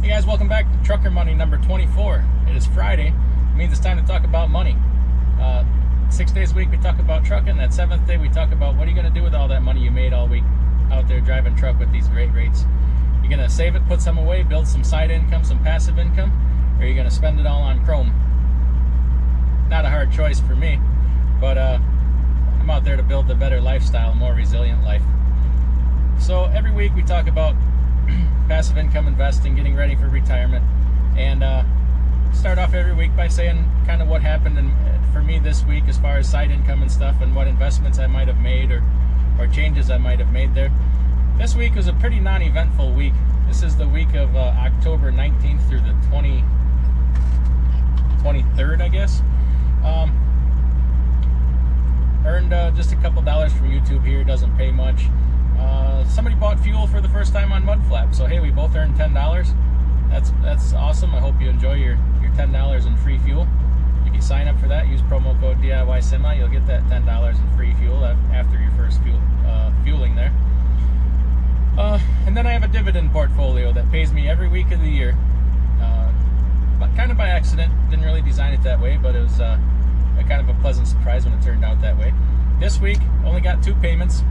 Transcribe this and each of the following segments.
Hey guys, welcome back to Trucker Money number 24. It is Friday. It means it's time to talk about money. 6 days a week we talk about trucking. That seventh day we talk about what are you going to do with all that money you made all week out there driving truck with these great rates. You're going to save it, put some away, build some side income, some passive income, or you're going to spend it all on chrome. Not a hard choice for me, but I'm out there to build a better lifestyle, a more resilient life. So every week we talk about passive income investing, getting ready for retirement, and start off every week by saying kind of what happened for me this week as far as side income and stuff, and what investments I might have made or changes I might have made there. This week was a pretty non-eventful week. This is the week of October 19th through the 23rd, I guess. Earned just a couple dollars from YouTube here. Doesn't pay much. Somebody bought fuel for the first time on Mudflap, so hey, we both earned $10. That's awesome. I hope you enjoy your $10 in free fuel. If you sign up for that, use promo code DIY Semi, you'll get that $10 in free fuel after your first fueling there. And then I have a dividend portfolio that pays me every week of the year, but kind of by accident. Didn't really design it that way, but it was a kind of a pleasant surprise when it turned out that way. This week, only got 2 payments.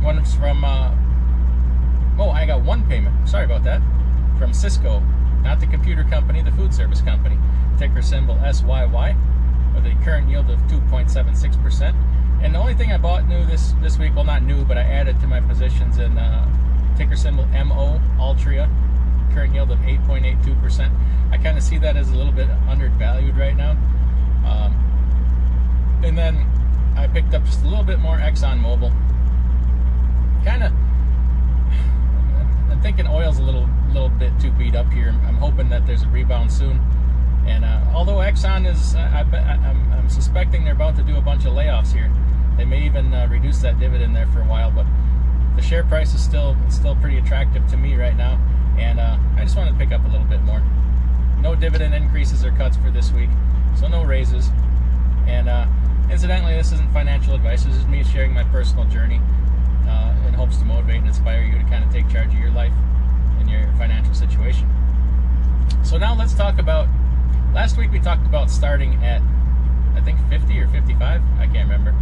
One from, I got 1 payment. Sorry about that. From Cisco, not the computer company, the food service company. Ticker symbol SYY, with a current yield of 2.76%. And the only thing I bought new this week, well, not new, but I added to my positions in ticker symbol MO, Altria, current yield of 8.82%. I kind of see that as a little bit undervalued right now. And then I picked up just a little bit more ExxonMobil. I'm thinking oil's a little bit too beat up here. I'm hoping that there's a rebound soon. And although Exxon is, I'm suspecting they're about to do a bunch of layoffs here. They may even reduce that dividend there for a while, but the share price is still pretty attractive to me right now. And I just want to pick up a little bit more. No dividend increases or cuts for this week, so no raises. And incidentally, this isn't financial advice. This is me sharing my personal journey in hopes to motivate and inspire you to kind of take charge of your life and your financial situation. So now let's talk about, last week we talked about starting at, I think 50 or 55, I can't remember.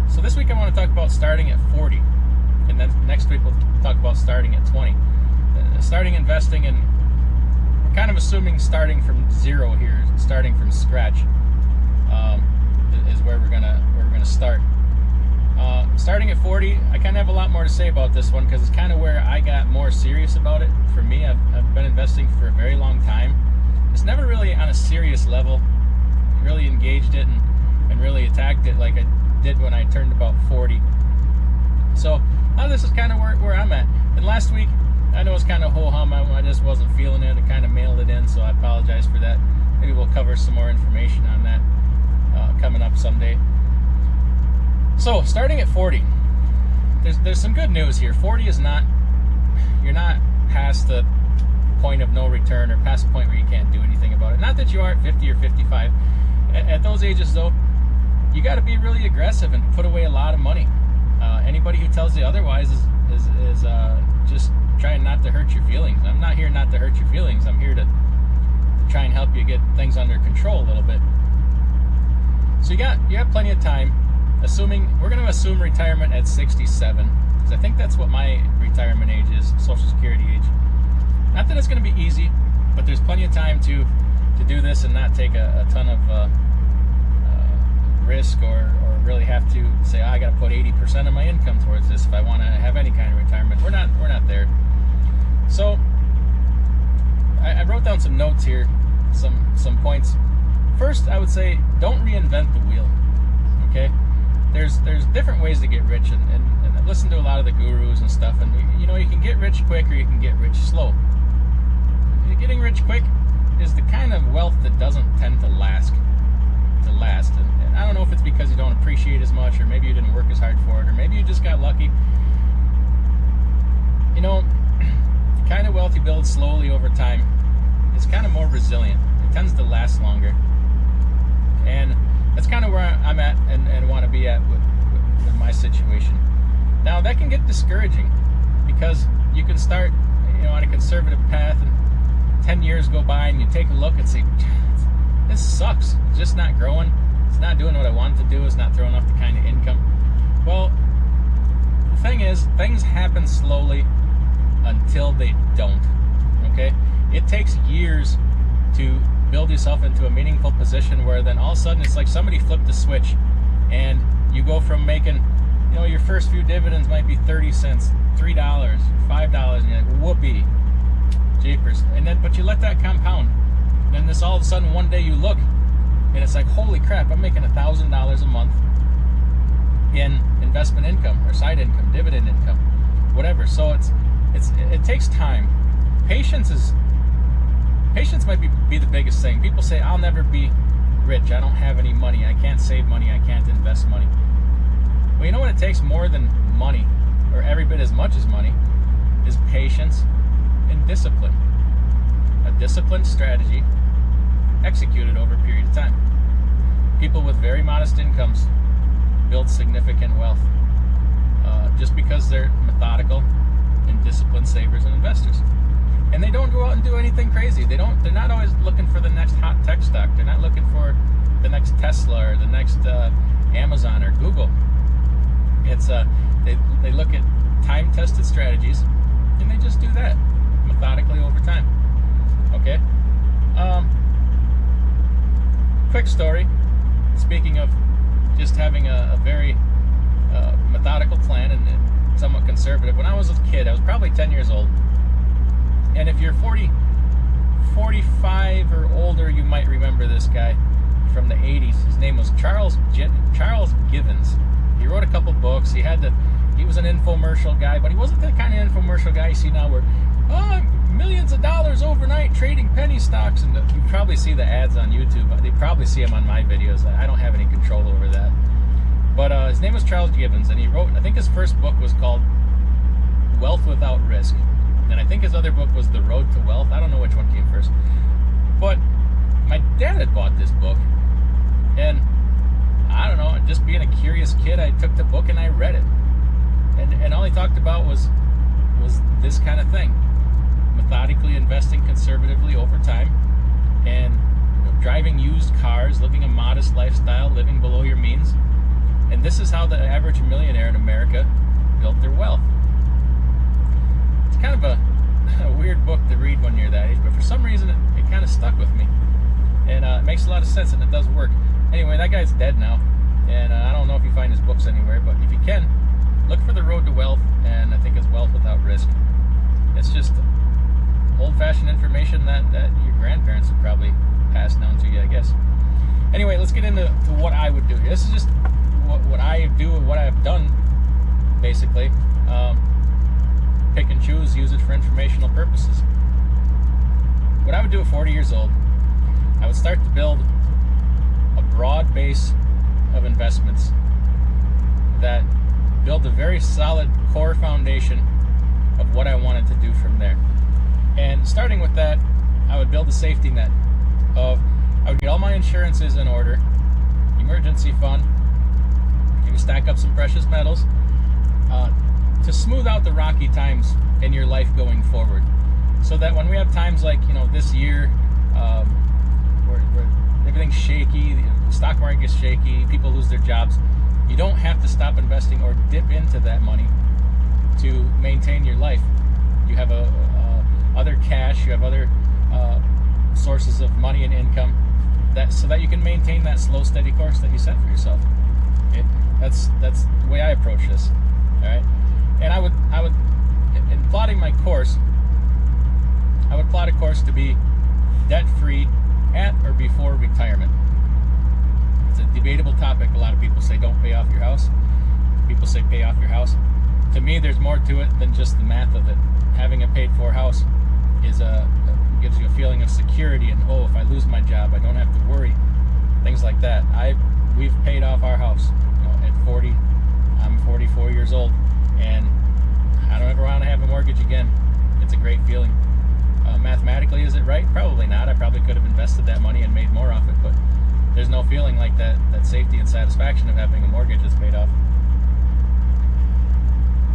So this week I want to talk about starting at 40, and then next week we'll talk about starting at 20. Starting investing, and we're kind of assuming starting from zero here, starting from scratch, is where we're gonna start. Starting at 40, I kind of have a lot more to say about this one because it's kind of where I got more serious about it. For me, I've been investing for a very long time. It's never really on a serious level, really engaged it and really attacked it like I did when I turned about 40. So now this is kind of where I'm at. And last week, I know it's kind of ho-hum. I just wasn't feeling it. I kind of mailed it in, so I apologize for that. Maybe we'll cover some more information on that coming up someday. So, starting at 40, there's some good news here. 40 is not, you're not past the point of no return or past the point where you can't do anything about it. Not that you are at 50 or 55. At those ages, though, you got to be really aggressive and put away a lot of money. Anybody who tells you otherwise is just trying not to hurt your feelings. I'm not here not to hurt your feelings. I'm here to try and help you get things under control a little bit. So you have plenty of time. We're going to assume retirement at 67, because I think that's what my retirement age is, Social Security age. Not that it's going to be easy, but there's plenty of time to do this and not take a ton of risk or really have to say, I got to put 80% of my income towards this if I want to have any kind of retirement. We're not there. So I wrote down some notes here, some points. First, I would say don't reinvent the wheel. Okay. There's different ways to get rich, and I've listened to a lot of the gurus and stuff, and you can get rich quick or you can get rich slow. Getting rich quick is the kind of wealth that doesn't tend to last. And I don't know if it's because you don't appreciate as much, or maybe you didn't work as hard for it, or maybe you just got lucky. The kind of wealth you build slowly over time is kind of more resilient. It tends to last longer. And that's kind of where I'm at and want to be at with my situation. Now, that can get discouraging because you can start, on a conservative path, and 10 years go by, and you take a look and say, this sucks. It's just not growing. It's not doing what I want it to do. It's not throwing off the kind of income. Well, the thing is, things happen slowly until they don't. Okay? It takes years to build yourself into a meaningful position where then all of a sudden it's like somebody flipped the switch, and you go from making, your first few dividends might be 30 cents, $3, $5, and you're like, whoopee, jeepers. And then, but you let that compound. And then this all of a sudden one day you look, and it's like, holy crap, I'm making $1,000 a month in investment income or side income, dividend income, whatever. So it takes time. Patience might be the biggest thing. People say, I'll never be rich. I don't have any money. I can't save money. I can't invest money. Well, you know what it takes more than money, or every bit as much as money, is patience and discipline. A disciplined strategy executed over a period of time. People with very modest incomes build significant wealth just because they're methodical and disciplined savers and investors. And they don't go out and do anything crazy. They're not always looking for the next hot tech stock. They're not looking for the next Tesla or the next Amazon or Google. It's they look at time-tested strategies, and they just do that methodically over time. Okay. Quick story. Speaking of just having a very methodical plan and somewhat conservative. When I was a kid, I was probably 10 years old. And if you're 45 or older, you might remember this guy from the 80s. His name was Charles Gibbs. He wrote a couple books. He was an infomercial guy, but he wasn't the kind of infomercial guy you see now where, millions of dollars overnight trading penny stocks. And you probably see the ads on YouTube. They probably see them on my videos. I don't have any control over that. But his name was Charles Gibbs, and he wrote, I think his first book was called Wealth Without Risk. And I think his other book was The Road to Wealth. I don't know which one came first. But my dad had bought this book. And I don't know, just being a curious kid, I took the book and I read it. And all he talked about was this kind of thing. Methodically investing conservatively over time. And driving used cars, living a modest lifestyle, living below your means. And this is how the average millionaire in America built their wealth. It's kind of a weird book to read when you're that age, but for some reason it kind of stuck with me. And it makes a lot of sense, and it does work. Anyway, that guy's dead now, and I don't know if you find his books anywhere, but if you can, look for The Road to Wealth, and I think it's Wealth Without Risk. It's just old-fashioned information that your grandparents would probably pass down to you, I guess. Anyway, let's get into what I would do here. This is just what I do and what I've done, basically. Pick and choose, use it for informational purposes. What I would do at 40 years old, I would start to build a broad base of investments that build a very solid core foundation of what I wanted to do from there. And starting with that, I would build a safety net of, I would get all my insurances in order, emergency fund, maybe stack up some precious metals, to smooth out the rocky times in your life going forward. So that when we have times like, this year, where everything's shaky, the stock market gets shaky, people lose their jobs, you don't have to stop investing or dip into that money to maintain your life. You have other cash, you have other sources of money and income so that you can maintain that slow, steady course that you set for yourself. Okay? That's the way I approach this. All right, and I would in plotting my course, I would plot a course to be debt-free at or before retirement. It's a debatable topic. A lot of people say don't pay off your house. People say pay off your house. To me, there's more to it than just the math of it. Having a paid-for house gives you a feeling of security, and if I lose my job, I don't have to worry. Things like that. We've paid off our house. At 40, I'm 44 years old, and I don't ever want to have a mortgage again. It's a great feeling. Mathematically, is it right? Probably not. I probably could have invested that money and made more off it, but there's no feeling like that safety and satisfaction of having a mortgage that's paid off.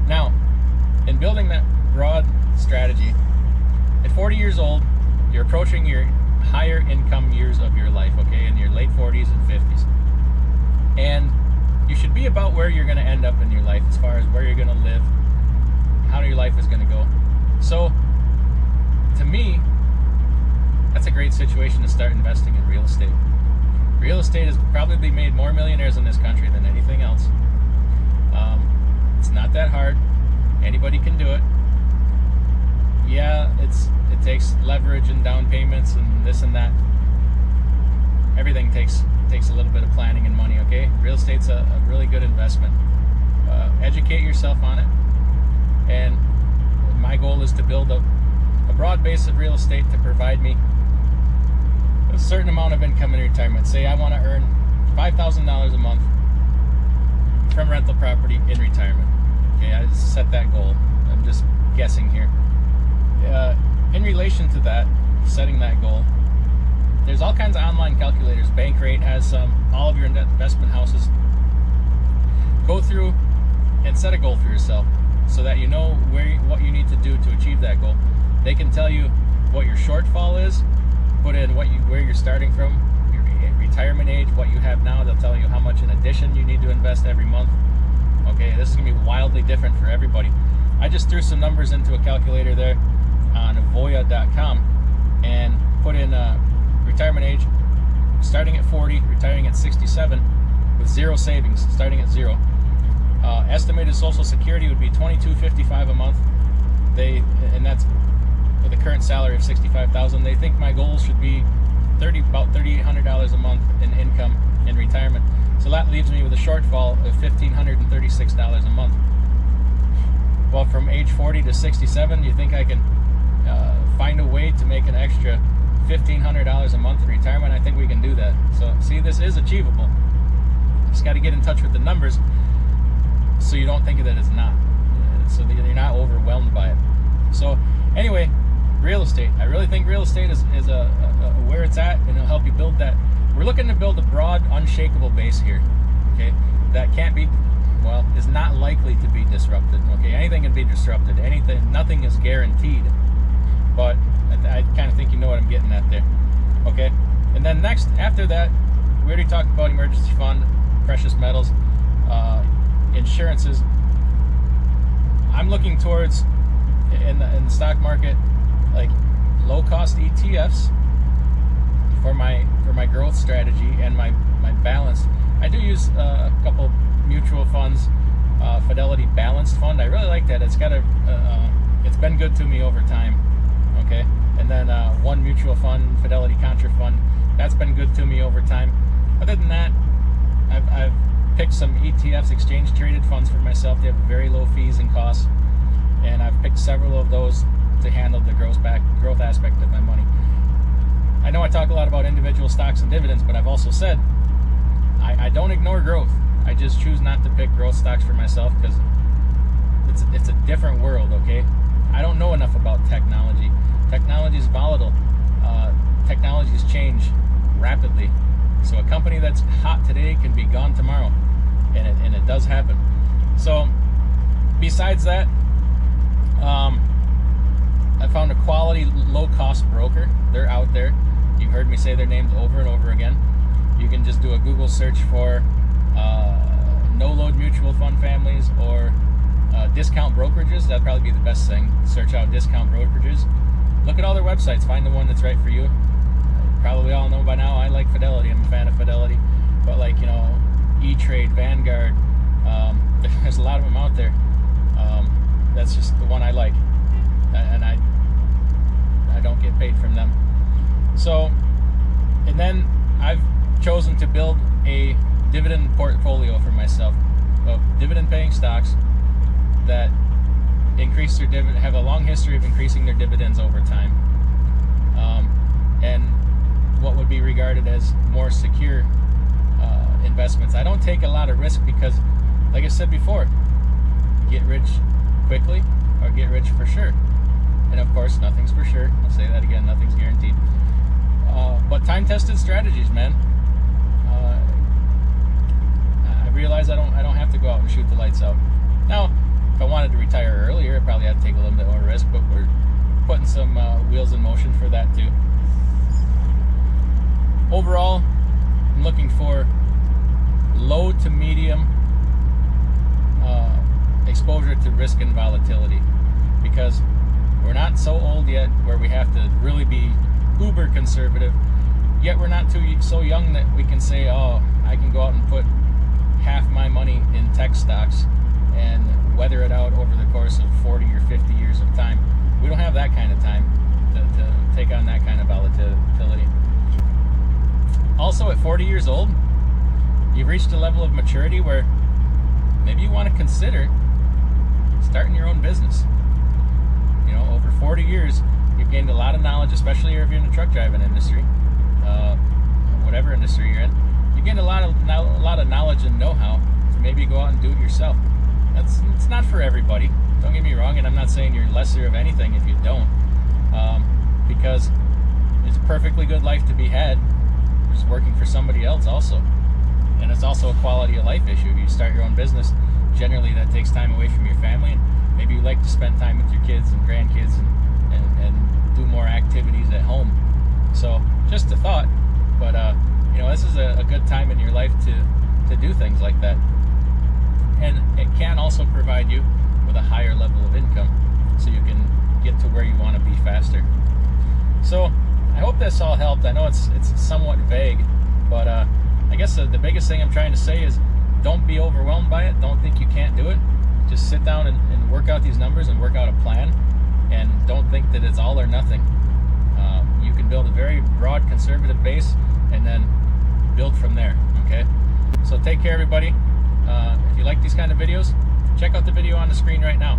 Now, in building that broad strategy. At 40 years old, you're approaching your higher income years of your life, okay, in your late 40s and 50s. And you should be about where you're going to end up in your life as far as where you're going to live, how your life is going to go. So, to me, that's a great situation to start investing in real estate. Real estate has probably made more millionaires in this country than anything else. It's not that hard. Anybody can do it. Yeah, it takes leverage and down payments and this and that. Everything takes a little bit of planning and money, okay? Real estate's a really good investment. Educate yourself on it. And my goal is to build a broad base of real estate to provide me a certain amount of income in retirement. Say I want to earn $5,000 a month from rental property in retirement. Okay, I just set that goal. I'm just guessing here. In relation to that, setting that goal, there's all kinds of online calculators. Bankrate has all of your investment houses. Go through and set a goal for yourself so that you know what you need to do to achieve that goal. They can tell you what your shortfall is, put in where you're starting from, your retirement age, what you have now. They'll tell you how much in addition you need to invest every month. Okay, this is going to be wildly different for everybody. I just threw some numbers into a calculator there on avoya.com and put in retirement age, starting at 40, retiring at 67, with zero savings, starting at zero. Estimated Social Security would be $22.55 a month. And that's with a current salary of $65,000. They think my goal should be about $3,800 a month in income in retirement. So that leaves me with a shortfall of $1,536 a month. Well, from age 40 to 67, you think I can find a way to make an extra $1,500 a month in retirement? I think we can do that. So, see, this is achievable. Just got to get in touch with the numbers so you don't think that it's not. So that you're not overwhelmed by it. So, anyway, real estate. I really think real estate is where it's at, and it'll help you build that. We're looking to build a broad, unshakable base here, okay? That can't be, well, is not likely to be disrupted, okay? Anything can be disrupted. Nothing is guaranteed. But I kind of think you know what I'm getting at there, okay? And then next, after that, we already talked about emergency fund, precious metals, insurances. I'm looking towards, in the stock market, like low-cost ETFs for my growth strategy and my balance. I do use a couple mutual funds, Fidelity Balanced Fund. I really like that. It's got it's been good to me over time. Okay, and then one mutual fund, Fidelity Contra Fund, that's been good to me over time. Other than that, I've picked some ETFs, exchange traded funds for myself. They have very low fees and costs, and I've picked several of those to handle the growth aspect of my money. I know I talk a lot about individual stocks and dividends, but I've also said I don't ignore growth. I just choose not to pick growth stocks for myself because it's a different world, okay? I don't know enough about technology. Technology is volatile. Technologies change rapidly. So a company that's hot today can be gone tomorrow, and it does happen. So besides that, I found a quality low-cost broker. They're out there. You've heard me say their names over and over again. You can just do a Google search for no-load mutual fund families or discount brokerages. That'd probably be the best thing. Search out discount brokerages. Look at all their websites. Find the one that's right for you. Probably all know by now I like Fidelity. I'm a fan of Fidelity. But like, E-Trade, Vanguard, there's a lot of them out there. That's just the one I like. And I don't get paid from them. So, and then I've chosen to build a dividend portfolio for myself of dividend-paying stocks that increase their dividend, have a long history of increasing their dividends over time, and what would be regarded as more secure investments. I don't take a lot of risk because, like I said before, get rich quickly or get rich for sure. And of course, nothing's for sure. I'll say that again, nothing's guaranteed. But time-tested strategies, man. I realize I don't have to go out and shoot the lights out. Now, If I wanted to retire earlier, I'd probably have to take a little bit more risk, but we're putting some wheels in motion for that too. Overall, I'm looking for low to medium exposure to risk and volatility, because we're not so old yet where we have to really be uber conservative, yet we're not so young that we can say, oh, I can go out and put half my money in tech stocks and weather it out over the course of 40 or 50 years of time. We don't have that kind of time to take on that kind of volatility. Also, at 40 years old, you've reached a level of maturity where maybe you want to consider starting your own business. You know, over 40 years, you've gained a lot of knowledge, especially if you're in the truck driving industry, whatever industry you're in. You gain a lot of knowledge and know-how to maybe go out and do it yourself. It's not for everybody. Don't get me wrong, and I'm not saying you're lesser of anything if you don't, because it's a perfectly good life to be had just working for somebody else also. And it's also a quality of life issue. If you start your own business, generally that takes time away from your family, and maybe you like to spend time with your kids and grandkids and do more activities at home. So just a thought, but you know, this is a good time in your life to do things like that. And it can also provide you with a higher level of income, so you can get to where you want to be faster. So I hope this all helped. I know it's somewhat vague, but I guess the biggest thing I'm trying to say is don't be overwhelmed by it. Don't think you can't do it. Just sit down and work out these numbers and work out a plan, and don't think that it's all or nothing. You can build a very broad conservative base and then build from there, okay? So take care, everybody. If you like these kind of videos, check out the video on the screen right now.